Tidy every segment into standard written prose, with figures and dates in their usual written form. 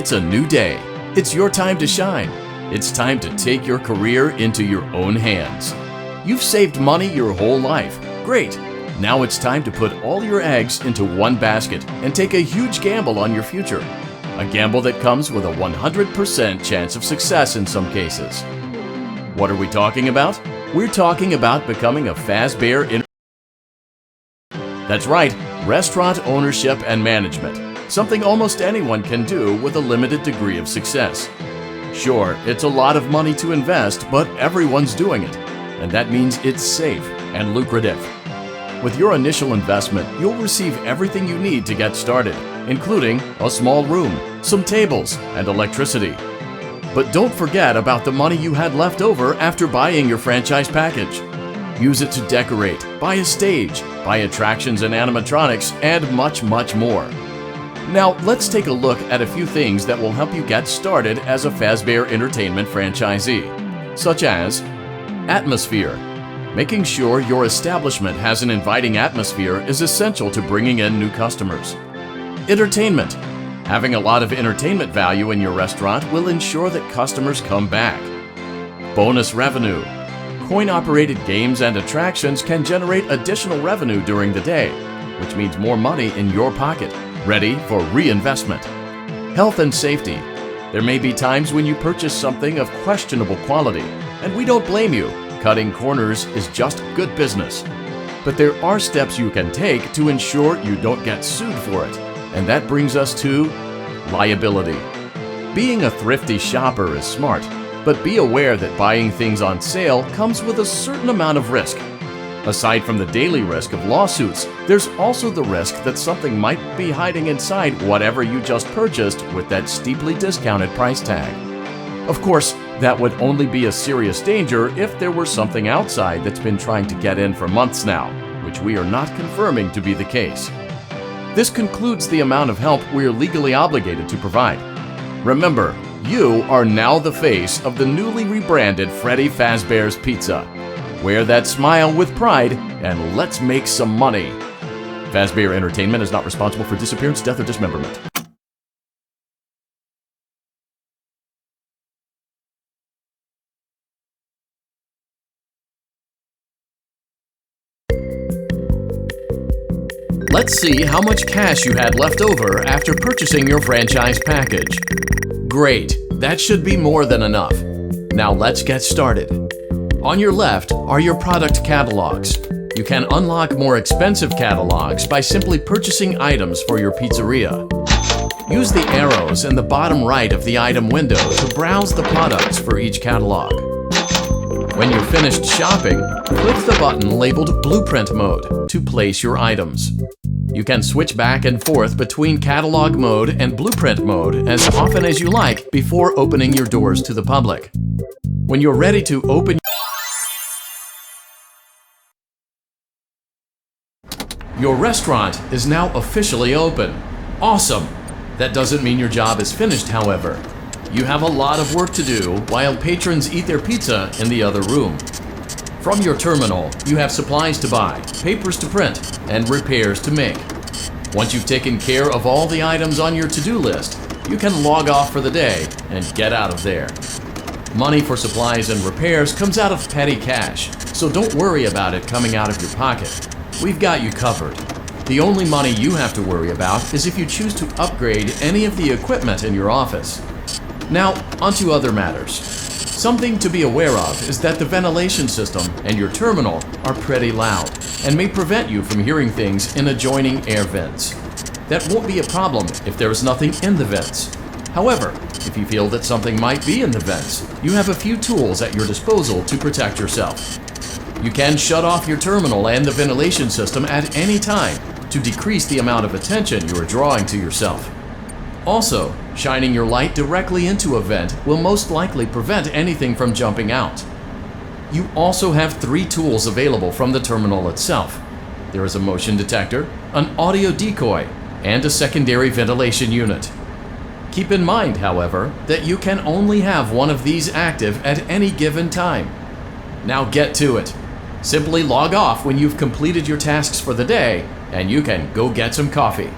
It's a new day. It's your time to shine. It's time to take your career into your own hands. You've saved money your whole life. Great. Now it's time to put all your eggs into one basket and take a huge gamble on your future. A gamble that comes with a 100% chance of success in some cases. What are we talking about? We're talking about becoming a Fazbear. That's right, restaurant ownership and management. Something almost anyone can do with a limited degree of success. Sure, it's a lot of money to invest, but everyone's doing it. And that means it's safe and lucrative. With your initial investment, you'll receive everything you need to get started, including a small room, some tables, and electricity. But don't forget about the money you had left over after buying your franchise package. Use it to decorate, buy a stage, buy attractions and animatronics, and much, much more. Now, let's take a look at a few things that will help you get started as a Fazbear Entertainment franchisee, such as atmosphere. Making sure your establishment has an inviting atmosphere is essential to bringing in new customers. Entertainment. Having a lot of entertainment value in your restaurant will ensure that customers come back. Bonus revenue. Coin-operated games and attractions can generate additional revenue during the day, which means more money in your pocket, ready for reinvestment. Health and safety. There may be times when you purchase something of questionable quality, and we don't blame you. Cutting corners is just good business. But there are steps you can take to ensure you don't get sued for it, and that brings us to liability. Being a thrifty shopper is smart, but be aware that buying things on sale comes with a certain amount of risk. Aside from the daily risk of lawsuits, there's also the risk that something might be hiding inside whatever you just purchased with that steeply discounted price tag. Of course, that would only be a serious danger if there were something outside that's been trying to get in for months now, which we are not confirming to be the case. This concludes the amount of help we're legally obligated to provide. Remember, you are now the face of the newly rebranded Freddy Fazbear's Pizza. Wear that smile with pride, and let's make some money. Fazbear Entertainment is not responsible for disappearance, death, or dismemberment. Let's see how much cash you had left over after purchasing your franchise package. Great, that should be more than enough. Now let's get started. On your left are your product catalogs. You can unlock more expensive catalogs by simply purchasing items for your pizzeria. Use the arrows in the bottom right of the item window to browse the products for each catalog. When you're finished shopping, click the button labeled Blueprint Mode to place your items. You can switch back and forth between Catalog Mode and Blueprint Mode as often as you like before opening your doors to the public. When you're ready to open, your restaurant is now officially open. Awesome! That doesn't mean your job is finished, however. You have a lot of work to do while patrons eat their pizza in the other room. From your terminal, you have supplies to buy, papers to print, and repairs to make. Once you've taken care of all the items on your to-do list, you can log off for the day and get out of there. Money for supplies and repairs comes out of petty cash, so don't worry about it coming out of your pocket. We've got you covered. The only money you have to worry about is if you choose to upgrade any of the equipment in your office. Now, onto other matters. Something to be aware of is that the ventilation system and your terminal are pretty loud and may prevent you from hearing things in adjoining air vents. That won't be a problem if there is nothing in the vents. However, if you feel that something might be in the vents, you have a few tools at your disposal to protect yourself. You can shut off your terminal and the ventilation system at any time to decrease the amount of attention you are drawing to yourself. Also, shining your light directly into a vent will most likely prevent anything from jumping out. You also have 3 tools available from the terminal itself. There is a motion detector, an audio decoy, and a secondary ventilation unit. Keep in mind, however, that you can only have one of these active at any given time. Now get to it. Simply log off when you've completed your tasks for the day, and you can go get some coffee.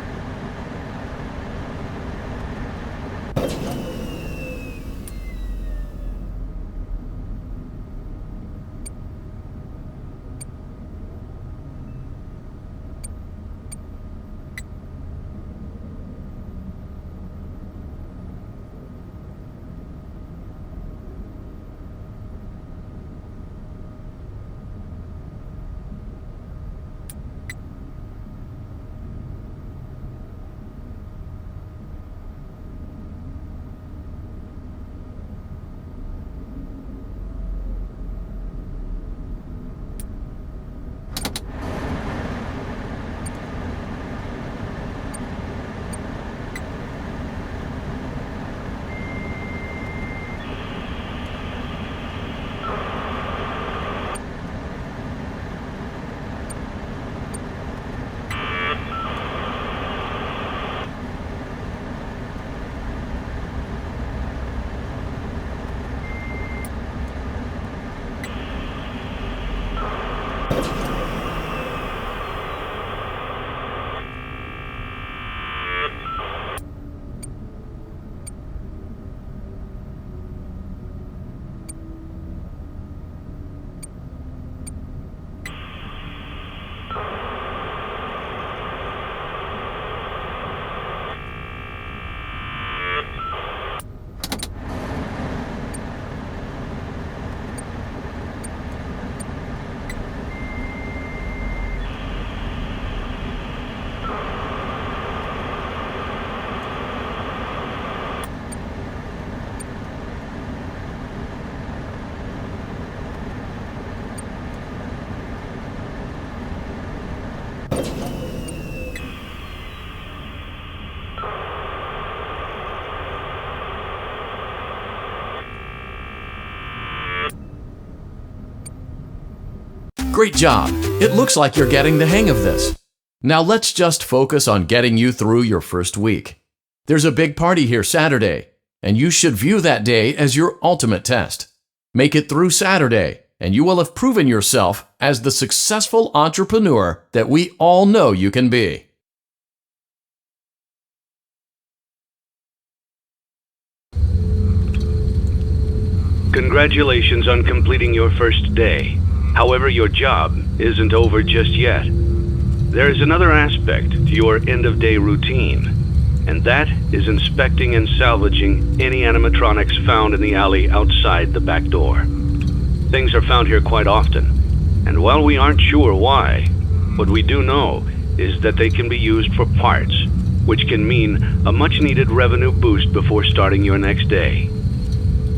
Great job! It looks like you're getting the hang of this. Now let's just focus on getting you through your first week. There's a big party here Saturday, and you should view that day as your ultimate test. Make it through Saturday, and you will have proven yourself as the successful entrepreneur that we all know you can be. Congratulations on completing your first day. However, your job isn't over just yet. There is another aspect to your end-of-day routine, and that is inspecting and salvaging any animatronics found in the alley outside the back door. Things are found here quite often, and while we aren't sure why, what we do know is that they can be used for parts, which can mean a much-needed revenue boost before starting your next day.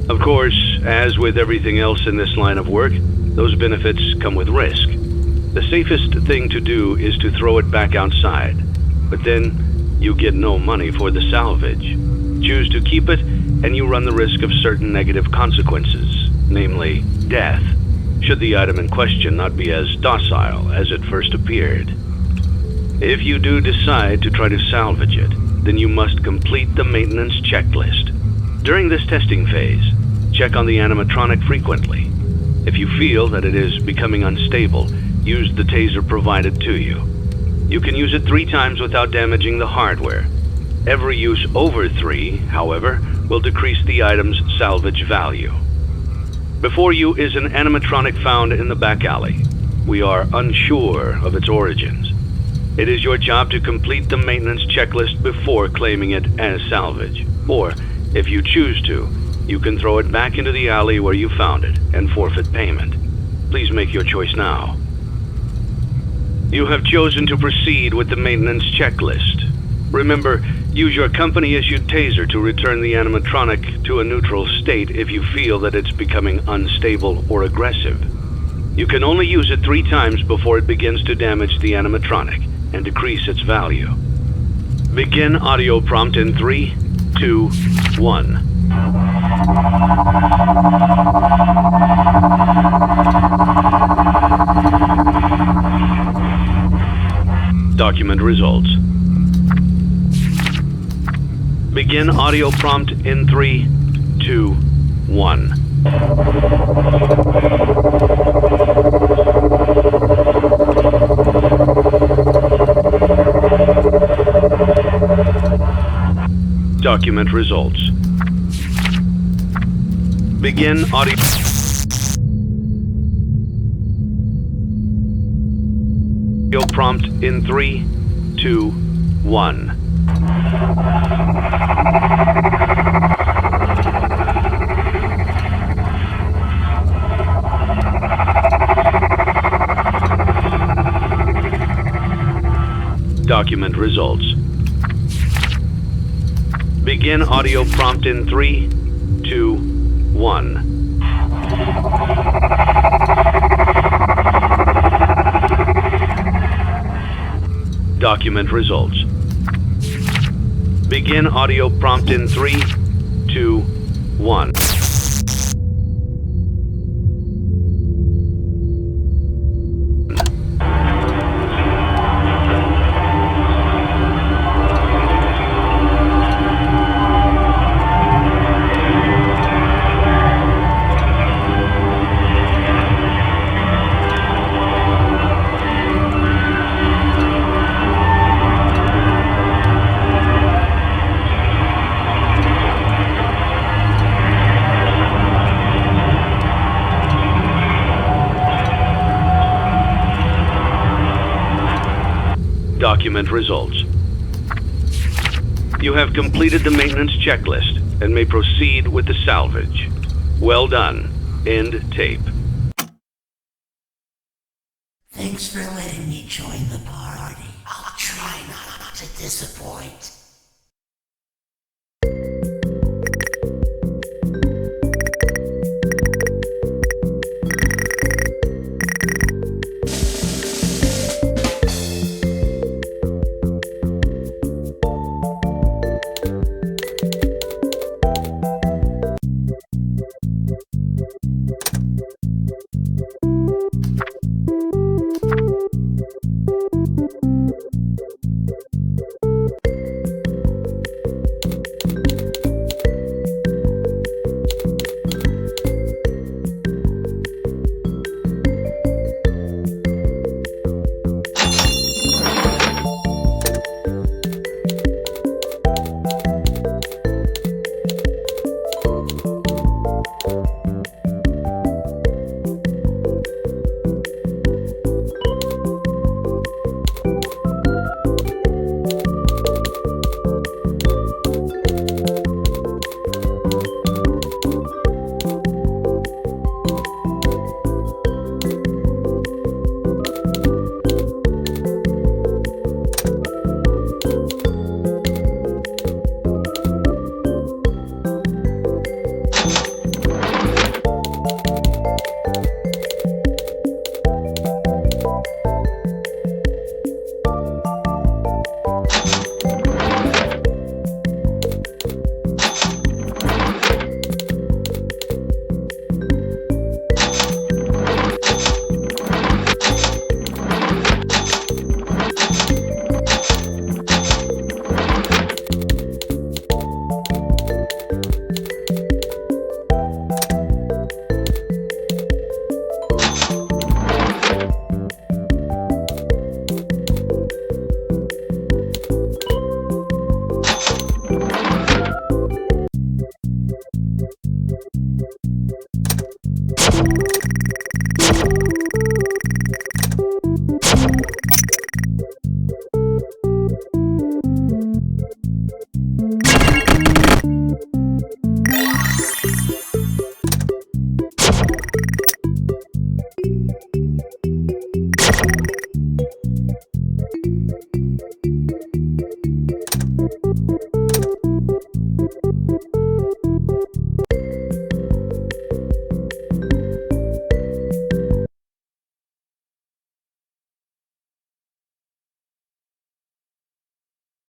Of course, as with everything else in this line of work, those benefits come with risk. The safest thing to do is to throw it back outside, but then you get no money for the salvage. Choose to keep it, and you run the risk of certain negative consequences, namely death, should the item in question not be as docile as it first appeared. If you do decide to try to salvage it, then you must complete the maintenance checklist. During this testing phase, check on the animatronic frequently. If you feel that it is becoming unstable, use the taser provided to you. You can use it 3 times without damaging the hardware. Every use over 3, however, will decrease the item's salvage value. Before you is an animatronic found in the back alley. We are unsure of its origins. It is your job to complete the maintenance checklist before claiming it as salvage. Or, if you choose to, you can throw it back into the alley where you found it and forfeit payment. Please make your choice now. You have chosen to proceed with the maintenance checklist. Remember, use your company-issued taser to return the animatronic to a neutral state if you feel that it's becoming unstable or aggressive. You can only use it 3 times before it begins to damage the animatronic and decrease its value. Begin audio prompt in 3, 2, 1. Document results. Begin audio prompt in 3, 2, 1. Document results. Begin audio prompt in 3, 2, 1. Document results. Begin audio prompt in 3, 2, 1. Document results. Begin audio prompt in 3, 2, 1. Document results. You have completed the maintenance checklist and may proceed with the salvage. Well done. End tape. Thanks for letting me join the party. I'll try not to disappoint.